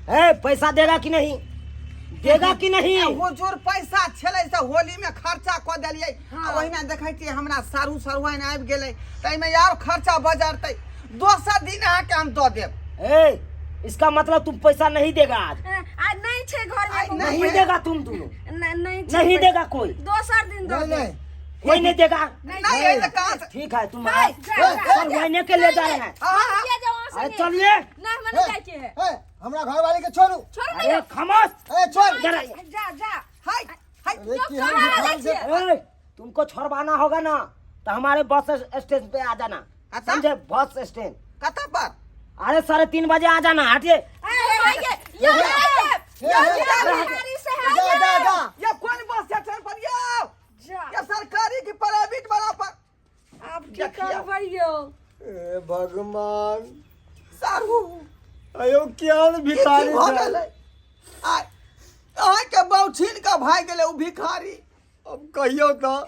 है पैसा देगा कि नहीं, देगा कि नहीं? हुजूर पैसा छले से होली में खर्चा क देलिए। वही में देखै छी हमरा सारू सरवाइन आबि गेलै, तै में यार खर्चा बजारतै। दोसर दिन आके हम दो देब। ए, इसका मतलब तुम पैसा नहीं देगा आज? आज नहीं छे घर में। नहीं देगा तुम दोनों? नहीं देगा कोई? दोसर दिन दो दे। कोई नहीं देगा? नहीं ये कहां से? ठीक है, तुम सरवाइने के ले जाए हैं। अरे चलिए। नहीं मने जाय के है। हमरा घर वाले के छोड़ू। छोड़ अरे खामोश। छोड़। जरा जा जा। हाय हाय ए, तुमको छोड़वाना होगा ना तो हमारे बस स्टेशन पे आ जाना, समझे? बस स्टैंड कता पर? अरे 3:30 बजे आ जाना। हटिए। ये कौन बस स्टेशन पर ये सरकारी की प्राइवेट वाला पर? आप की करबैयो? ए भगवान, सारू अयो क्या भिखारी हो गेलै। आय के बौछिन का भाग गेलै उ भिखारी। अब कहियो तो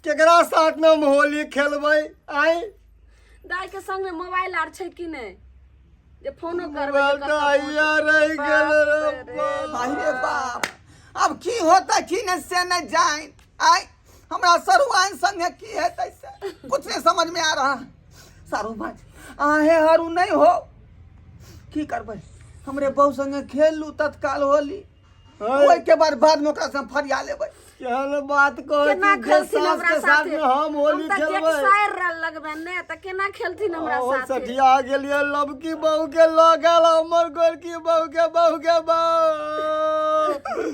केकरा साथ में हम होली खेलबै? आई दाई के संग में मोबाइल आर छै कि नहीं, जे फोनो करबै? बताइया रह गेल अरे बाप, अब की होता की न से न जाए। आय हमरा सरुआइन संगे की हेतै से कुछ नहीं समझ में आ रहा। सारू भाई आहे हरू नहीं हो, की करबै? हमरे बहू संगे खेल लू तत्काल होली, ओइ के बाद में ओकरा से फरिया लेबै। केहन बात कहै केना छी? खेलथिन हमरा के साथ में हम होली हम त खेलबै? साइर लगबे ने त केना खेलथिन हमरा ओ साथे? सठिया गेलिए लबकी बहू के लऽ गेल हमर गोलकी बहू के बहू।